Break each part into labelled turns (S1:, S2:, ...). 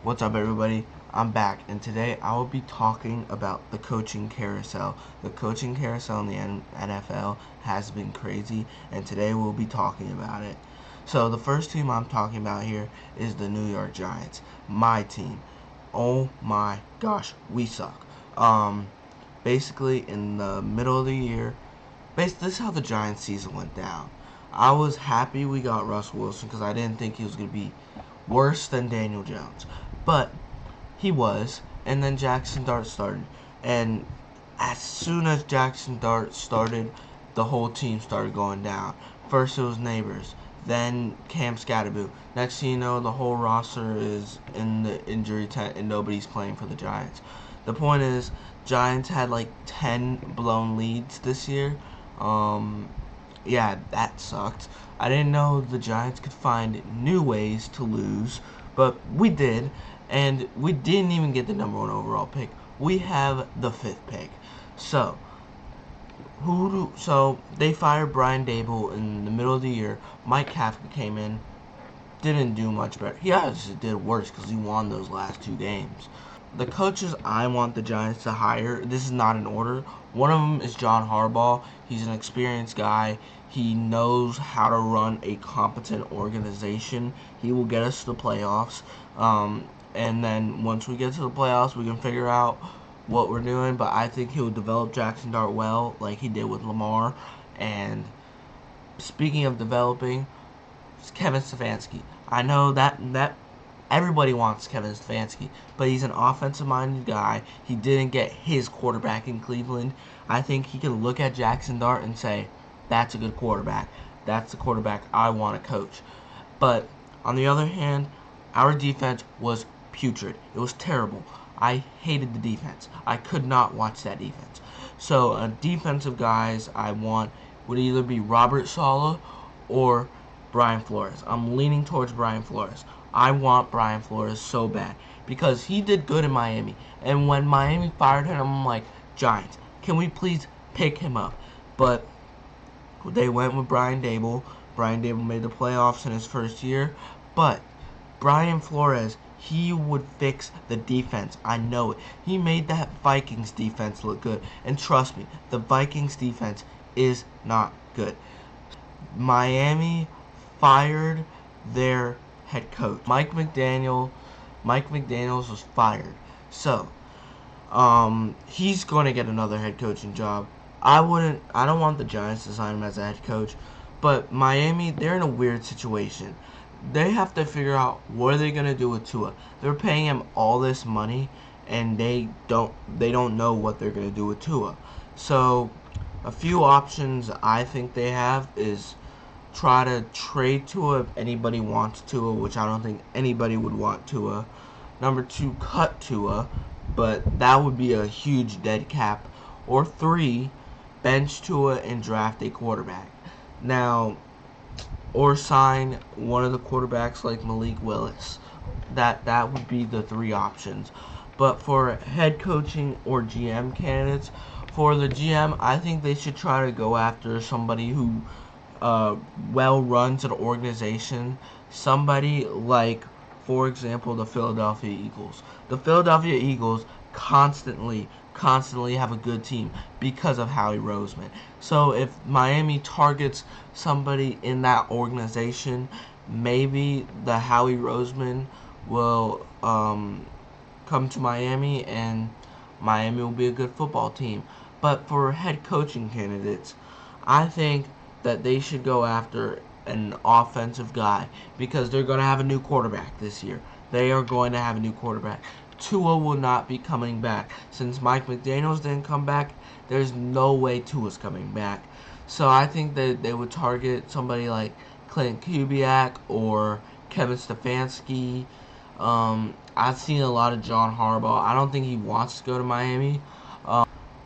S1: What's up, everybody? I'm back, and today I will be talking about the coaching carousel. The coaching carousel in the NFL has been crazy, and today we'll be talking about it. So, the first team I'm talking about here is the New York Giants, my team. Oh my gosh, we suck. Basically, in the middle of the year, this is how the Giants season went down. I was happy we got Russell Wilson because I didn't think he was going to be worse than Daniel Jones. But he was, and then Jackson Dart started. And as soon as Jackson Dart started, the whole team started going down. First it was Neighbors, then Cam Scatterboo. Next thing you know, the whole roster is in the injury tent and nobody's playing for the Giants. The point is, Giants had like 10 blown leads this year. Yeah, that sucked. I didn't know the Giants could find new ways to lose, but we did, and we didn't even get the number one overall pick. We have the 5th pick. So, so they fired Brian Dable in the middle of the year. Mike Kafka came in, didn't do much better. He actually did worse because he won those last 2 games. The coaches I want the Giants to hire, this is not in order. One of them is John Harbaugh. He's an experienced guy. He knows how to run a competent organization. He will get us to the playoffs. And then once we get to the playoffs, we can figure out what we're doing. But I think he'll develop Jackson Dart well, like he did with Lamar. And speaking of developing, it's Kevin Stefanski. I know that everybody wants Kevin Stefanski, but he's an offensive-minded guy. He didn't get his quarterback in Cleveland. I think he can look at Jackson Dart and say, that's a good quarterback. That's the quarterback I want to coach. But on the other hand, our defense was putrid. It was terrible. I hated the defense. I could not watch that defense. So defensive guys I want would either be Robert Saleh or Brian Flores. I'm leaning towards Brian Flores. I want Brian Flores so bad because he did good in Miami. And when Miami fired him, I'm like, Giants, can we please pick him up? But they went with Brian Dable. Brian Dable made the playoffs in his first year. But Brian Flores, he would fix the defense. I know it. He made that Vikings defense look good. And trust me, the Vikings defense is not good. Miami fired their head coach. Mike McDaniels was fired. So, he's going to get another head coaching job. I don't want the Giants to sign him as a head coach, but Miami, they're in a weird situation. They have to figure out what are they going to do with Tua. They're paying him all this money, and they don't know what they're going to do with Tua. So, a few options I think they have is try to trade Tua if anybody wants Tua, which I don't think anybody would want Tua. Number 2, cut Tua, but that would be a huge dead cap. Or 3, bench Tua and draft a quarterback. Now, or sign one of the quarterbacks like Malik Willis. That would be the 3 options. But for head coaching or GM candidates, for the GM, I think they should try to go after somebody who well runs an organization. Somebody like, for example, the Philadelphia Eagles. The Philadelphia Eagles constantly have a good team because of Howie Roseman. So if Miami targets somebody in that organization, maybe the Howie Roseman will come to Miami and Miami will be a good football team. But for head coaching candidates, I think that they should go after an offensive guy because they're going to have a new quarterback this year. They are going to have a new quarterback. Tua will not be coming back. Since Mike McDaniels didn't come back, there's no way Tua's coming back. So I think that they would target somebody like Clint Kubiak or Kevin Stefanski. I've seen a lot of John Harbaugh. I don't think he wants to go to Miami.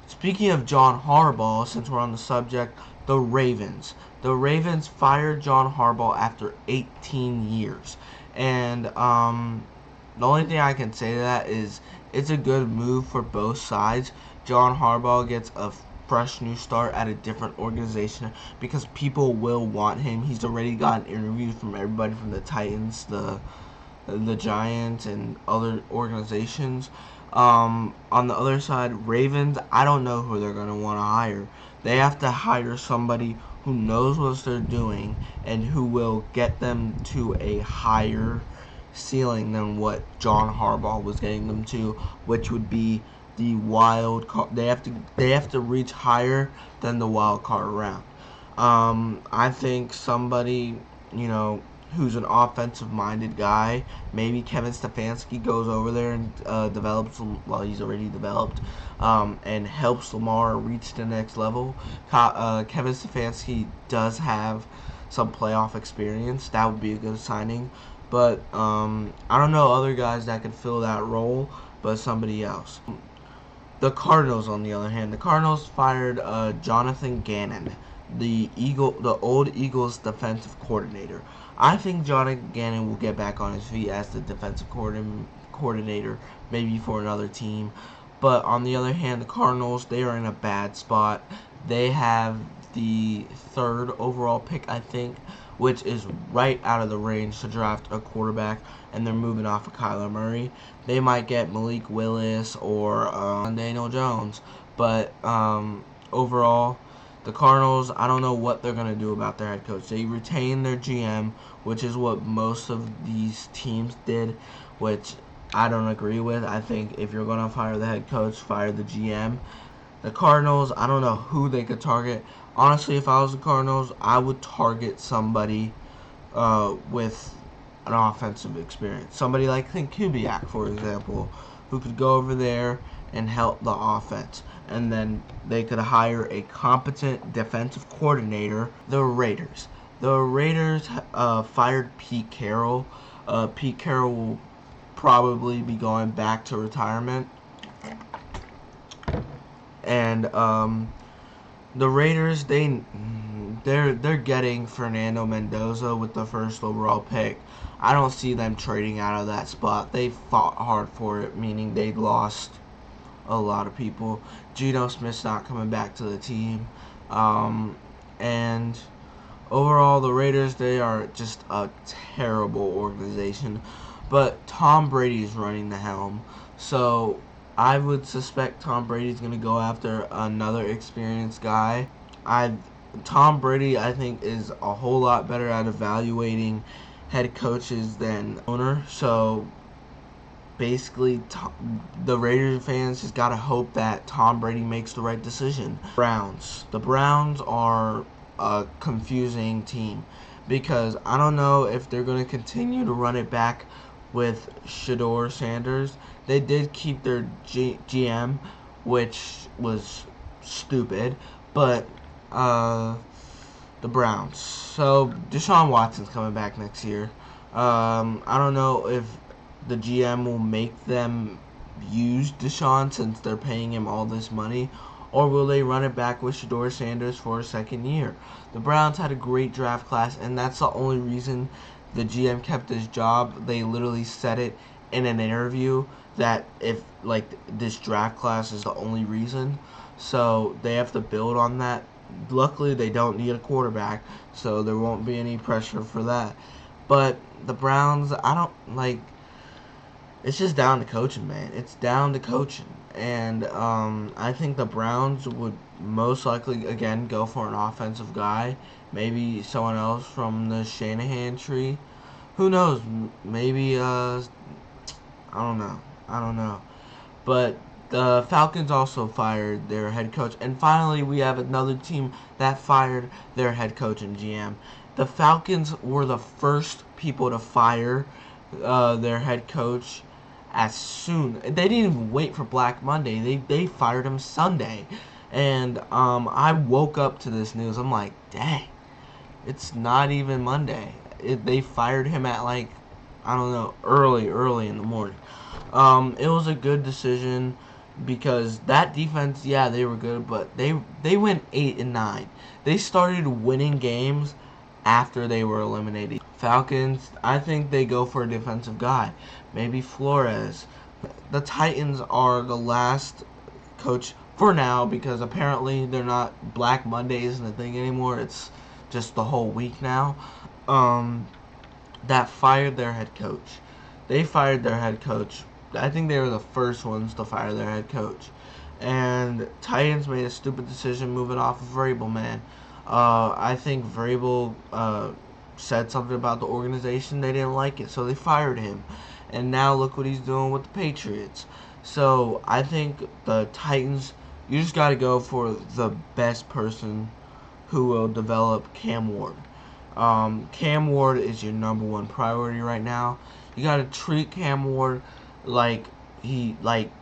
S1: Speaking of John Harbaugh, since we're on the subject, the Ravens. The Ravens fired John Harbaugh after 18 years. And the only thing I can say to that is it's a good move for both sides. John Harbaugh gets a fresh new start at a different organization because people will want him. He's already gotten interviews from everybody from the Titans, the the Giants and other organizations. On the other side, Ravens, I don't know who they're going to want to hire. They have to hire somebody who knows what they're doing and who will get them to a higher ceiling than what John Harbaugh was getting them to, which would be the wild card. They have to reach higher than the wild card round. I think somebody, who's an offensive-minded guy, maybe Kevin Stefanski goes over there and develops, well, he's already developed, and helps Lamar reach the next level. Kevin Stefanski does have some playoff experience. That would be a good signing. But I don't know other guys that could fill that role, but somebody else. The Cardinals, on the other hand, the Cardinals fired Jonathan Gannon, the old Eagles defensive coordinator. I think Jonathan Gannon will get back on his feet as the defensive coordinator, maybe for another team. But on the other hand, the Cardinals, they are in a bad spot. They have the 3rd overall pick, I think, which is right out of the range to draft a quarterback, and they're moving off of Kyler Murray. They might get Malik Willis or Daniel Jones, but overall, the Cardinals, I don't know what they're going to do about their head coach. They retain their GM, which is what most of these teams did, which I don't agree with. I think if you're going to fire the head coach, fire the GM. The Cardinals, I don't know who they could target. Honestly, if I was the Cardinals, I would target somebody with an offensive experience. Somebody like Kubiak, for example, who could go over there and help the offense. And then they could hire a competent defensive coordinator. The Raiders. The Raiders fired Pete Carroll. Pete Carroll will probably be going back to retirement. And the Raiders, they're getting Fernando Mendoza with the 1st overall pick. I don't see them trading out of that spot. They fought hard for it, meaning they lost a lot of people. Geno Smith's not coming back to the team. And overall, the Raiders, they are just a terrible organization. But Tom Brady is running the helm. So I would suspect Tom Brady's going to go after another experienced guy. Tom Brady, I think, is a whole lot better at evaluating head coaches than owner. So basically, the Raiders fans just got to hope that Tom Brady makes the right decision. Browns. The Browns are a confusing team because I don't know if they're going to continue to run it back with Shedeur Sanders. They did keep their GM, which was stupid, but the Browns. So Deshaun Watson's coming back next year. I don't know if the GM will make them use Deshaun since they're paying him all this money, or will they run it back with Shedeur Sanders for a 2nd year? The Browns had a great draft class, and that's the only reason the GM kept his job. They literally said it in an interview that if this draft class is the only reason, so they have to build on that. Luckily, they don't need a quarterback, so there won't be any pressure for that. But the Browns, I don't it's just down to coaching, man. It's down to coaching. And I think the Browns would most likely, again, go for an offensive guy. Maybe someone else from the Shanahan tree. Who knows? Maybe, I don't know. But the Falcons also fired their head coach. And finally, we have another team that fired their head coach and GM. The Falcons were the first people to fire their head coach as soon. They didn't even wait for Black Monday. They fired him Sunday. And I woke up to this news. I'm like, dang, it's not even Monday. They fired him at I don't know, early in the morning. It was a good decision because that defense, yeah, they were good, but they went 8-9. They started winning games after they were eliminated. Falcons, I think they go for a defensive guy. Maybe Flores. The Titans are the last coach for now because apparently they're not Black Monday isn't a thing anymore. It's just the whole week now. That fired their head coach. they fired their head coach. I think they were the first ones to fire their head coach. And Titans made a stupid decision moving off of Vrabel, man. I think Vrabel said something about the organization. They didn't like it, so they fired him. And now look what he's doing with the Patriots. So I think the Titans, you just got to go for the best person who will develop Cam Ward. Cam Ward is your number one priority right now. You got to treat Cam Ward like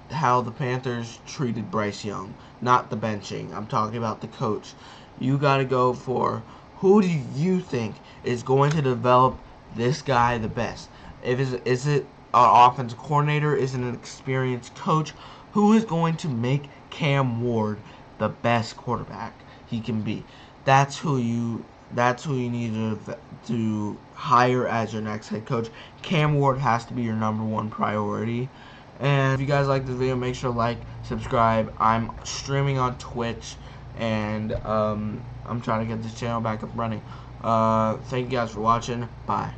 S1: how the Panthers treated Bryce Young, not the benching. I'm talking about the coach. You got to go for who do you think is going to develop this guy the best. Is it an offensive coordinator? Is it an experienced coach? Who is going to make Cam Ward the best quarterback he can be? That's who you need to hire as your next head coach. Cam Ward has to be your number one priority. And if you guys like this video, make sure to like, subscribe. I'm streaming on Twitch, and I'm trying to get this channel back up running. Thank you guys for watching. Bye.